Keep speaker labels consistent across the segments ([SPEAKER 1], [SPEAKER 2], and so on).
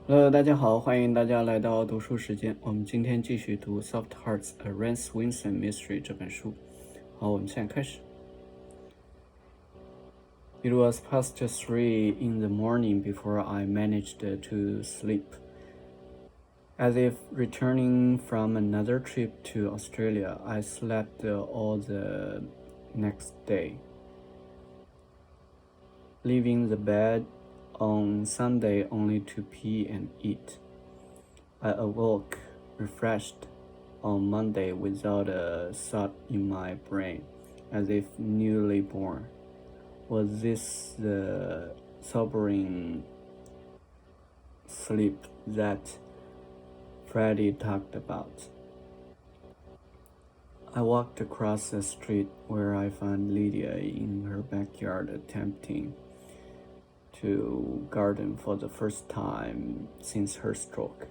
[SPEAKER 1] 大家好，欢迎大家来到读书时间。我们今天继续读《Soft Hearts: A Rett Swinson Mystery》这本书。好，我们现在开始。It was past 3 in the morning before I managed to sleep. As if returning from another trip to Australia, I slept all the next day, leaving the bed on Sunday only to pee and eat. I awoke refreshed on Monday without a thought in my brain, as if newly born. Was this the sobering sleep that Freddie talked about? I walked across the street where I found Lydia in her backyard attempting to garden for the first time since her stroke.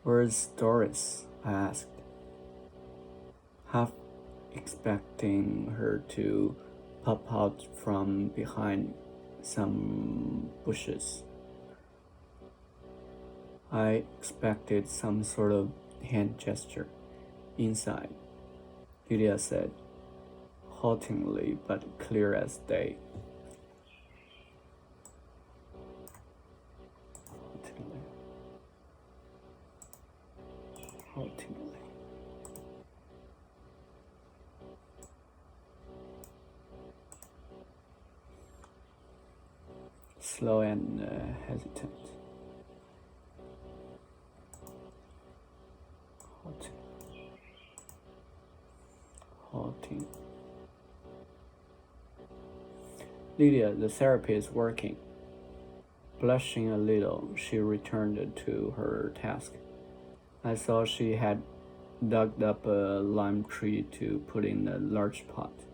[SPEAKER 1] "Where's Doris?" I asked, half expecting her to pop out from behind some bushes. I expected some sort of hand gesture. "Inside," Lydia said, haltingly but clear as day. Haltingly. Slow and hesitant. Halting. Lydia, the therapy is working. Blushing a little, she returned to her task. I saw she had dug up a lime tree to put in a large pot.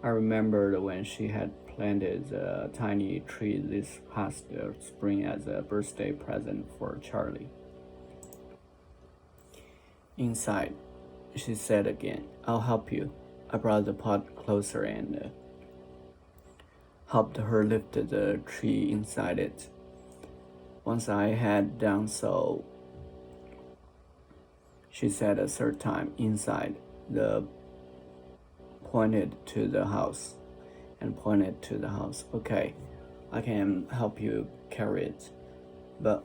[SPEAKER 1] I remembered when she had planted a tiny tree this past spring as a birthday present for Charlie. "Inside," she said again. "I'll help you." I brought the pot closer and helped her lift the tree inside it. Once I had done so, she said a third time, "Inside," pointed to the house. "Okay, I can help you carry it. But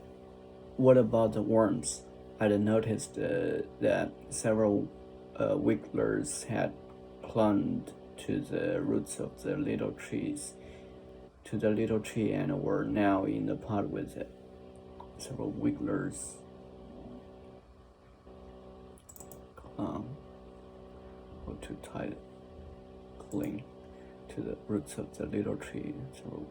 [SPEAKER 1] what about the worms?" I'd noticed that several wigglers had clung to the roots of the little tree and were now in the pot with it. Several wigglers clung or too tight, cling to the roots of the little tree. Several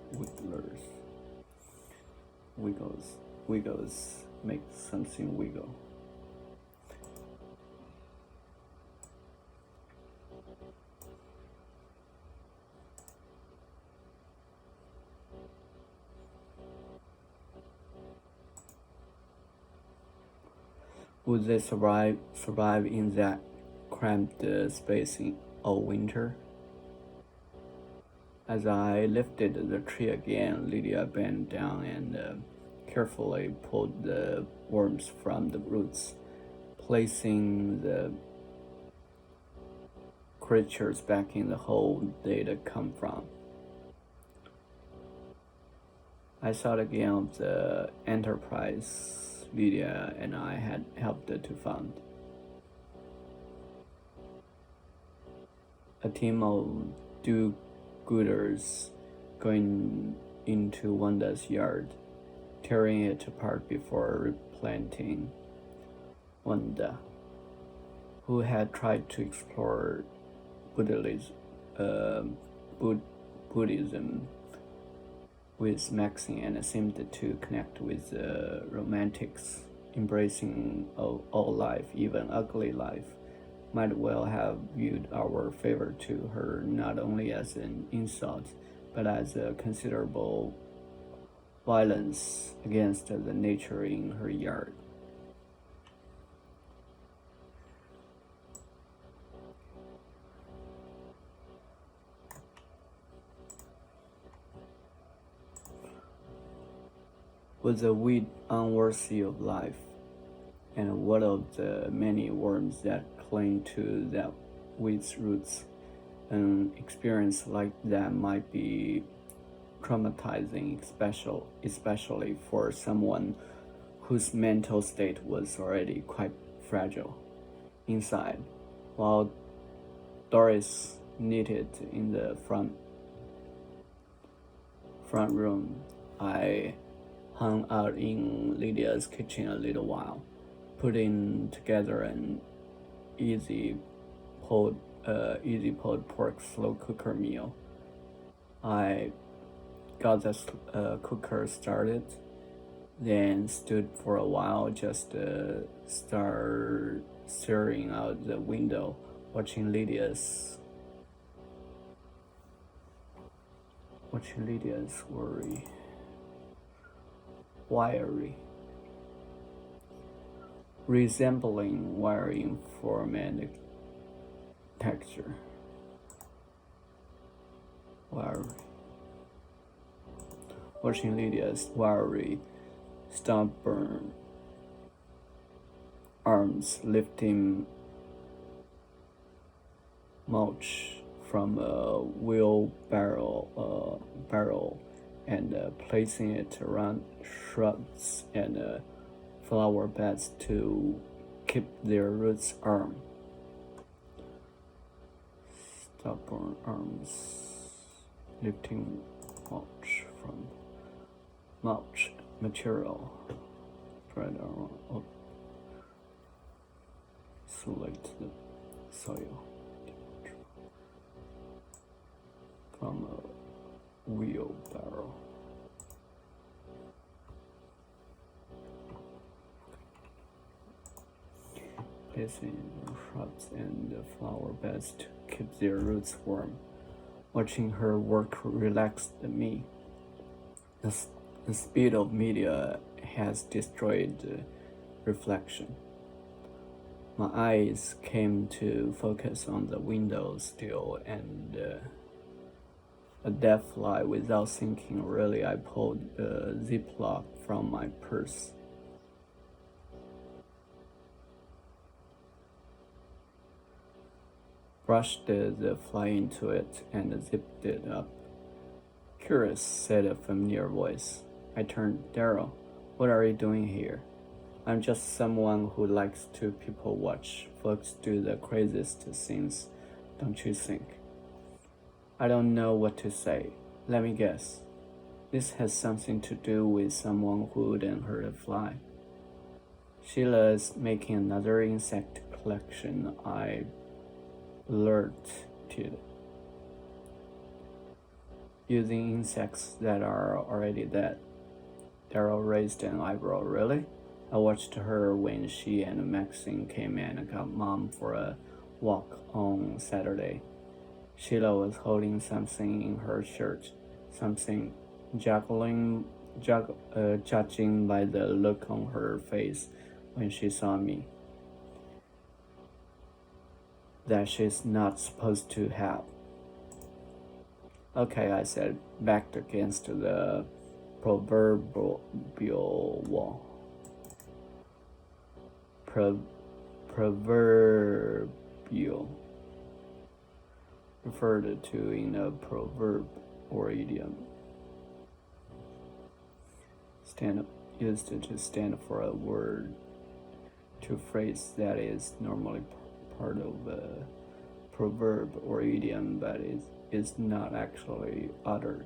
[SPEAKER 1] wiggles make something wiggle. Would they survive in that cramped space all winter? As I lifted the tree again, Lydia bent down and carefully pulled the worms from the roots, placing the creatures back in the hole they'd come from. I thought again of the enterprise Lydia and I had helped to fund. A team of do-gooders going into Wanda's yard, tearing it apart before replanting. Wanda, who had tried to explore Buddhism with Maxine and seemed to connect with the romantics, embracing all life, even ugly life, might well have viewed our favor to her not only as an insult, but as a considerable violence against the nature in her yard. Was a weed unworthy of life, and what of the many worms that cling to that weed's roots? An experience like that might be traumatizing, especially for someone whose mental state was already quite fragile. Inside, while Doris knitted in the front room, I hung out in Lydia's kitchen a little while, putting together an easy pulled pork slow cooker meal. I got the cooker started, then stood for a while just staring out the window, watching Lydia's wiry, resembling wiring form and texture. Watching Lydia's wiry, stubborn arms lifting mulch from a barrel and placing it around shrubs and flower beds to keep their roots firm. Stubborn arms lifting mulch from mulch material spread around isolate the soil from a wheelbarrow. Placing shrubs and flower beds to keep their roots warm. Watching her work relaxed me. The speed of media has destroyed reflection. My eyes came to focus on the window still, and a dead fly. Without thinking, really, I pulled a ziplock from my purse. Brushed the fly into it and zipped it up. "Curious," said a familiar voice. I turned. "Daryl, what are you doing here?" "I'm just someone who likes to people watch. Folks do the craziest things, don't you think?" I don't know what to say. Let me guess. This has something to do with someone who wouldn't hurt a fly. Sheila's making another insect collection, I blurted. "Using insects that are already dead." Daryl raised an eyebrow. "Really?" I watched her when she and Maxine came and got Mom for a walk on Saturday. Sheila was holding something in her shirt, something judging by the look on her face when she saw me. That she's not supposed to have. "Okay," I said, backed against the proverbial wall. Proverbial. Referred to in a proverb or idiom. Used to stand for a word, to phrase that is normally part of a proverb or idiom, but is not actually uttered.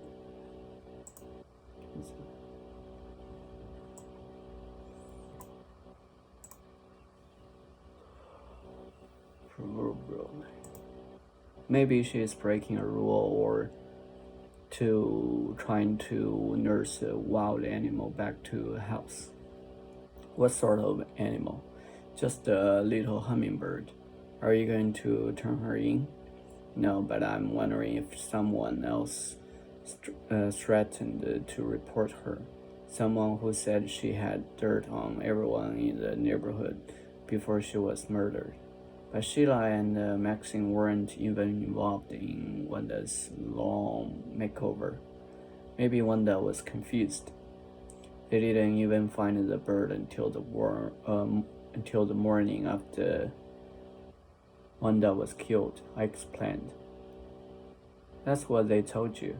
[SPEAKER 1] Proverbial. Maybe she is breaking a rule or trying to nurse a wild animal back to health. What sort of animal? Just a little hummingbird. Are you going to turn her in? No, but I'm wondering if someone else threatened to report her. Someone who said she had dirt on everyone in the neighborhood before she was murdered. But Sheila and Maxine weren't even involved in Wanda's long makeover. Maybe Wanda was confused. They didn't even find the bird until the morning after Wanda was killed, I explained. That's what they told you.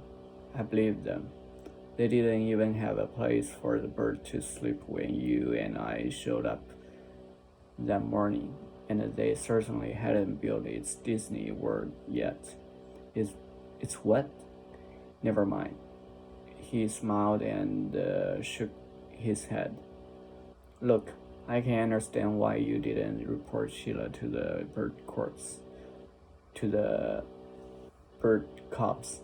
[SPEAKER 1] I believed them. They didn't even have a place for the bird to sleep when you and I showed up that morning, and they certainly hadn't built its Disney World yet. It's what? Never mind. He smiled and shook his head. Look, I can understand why you didn't report Sheila to the bird cops.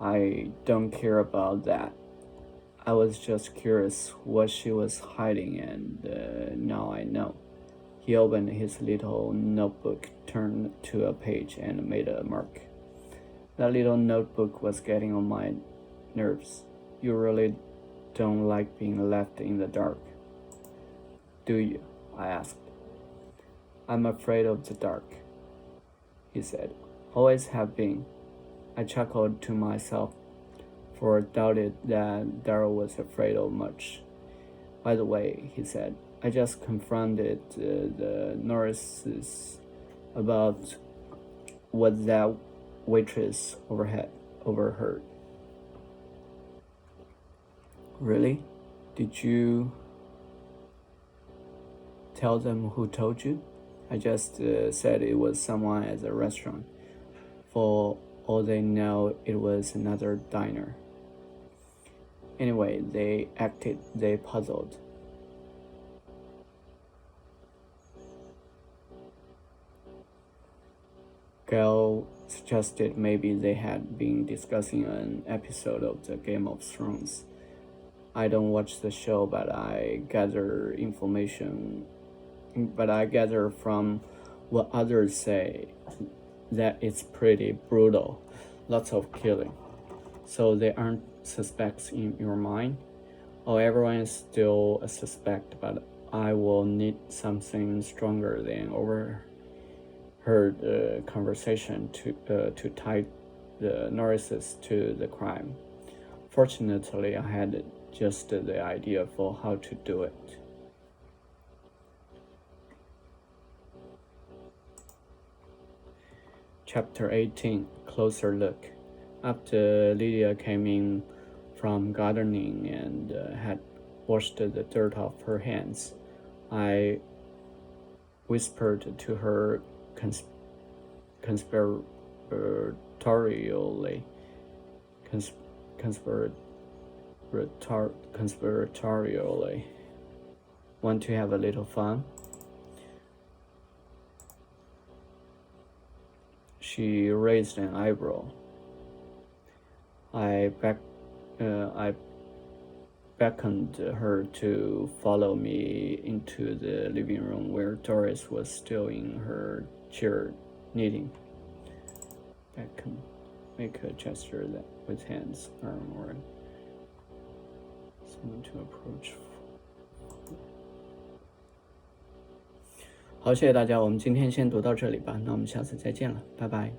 [SPEAKER 1] I don't care about that. I was just curious what she was hiding, and now I know. He opened his little notebook, turned to a page, and made a mark. That little notebook was getting on my nerves. You really don't like being left in the dark, do you? I asked. I'm afraid of the dark, he said. Always have been. I chuckled to myself, for I doubted that Darryl was afraid of much. By the way, he said, I just confronted the Norrises about what that waitress overheard. Really? Did you tell them who told you? I just said it was someone at the restaurant. For all they know, it was another diner. Anyway, they puzzled. Gail suggested maybe they had been discussing an episode of the Game of Thrones. I don't watch the show, but I gather from what others say that it's pretty brutal. Lots of killing. So they aren't suspects in your mind? Oh, everyone is still a suspect, but I will need something stronger than overheard conversation to tie the Norrises to the crime. Fortunately, I had just the idea for how to do it. Chapter 18, Closer Look. After Lydia came in from gardening and had washed the dirt off her hands, I whispered to her conspiratorially. Want to have a little fun? She raised an eyebrow. I beckoned her to follow me into the living room where Doris was still in her chair knitting. Beckon, make a gesture that with hands, arm, or someone to approach. 好，谢谢大家，我们今天先读到这里吧，那我们下次再见了，拜拜。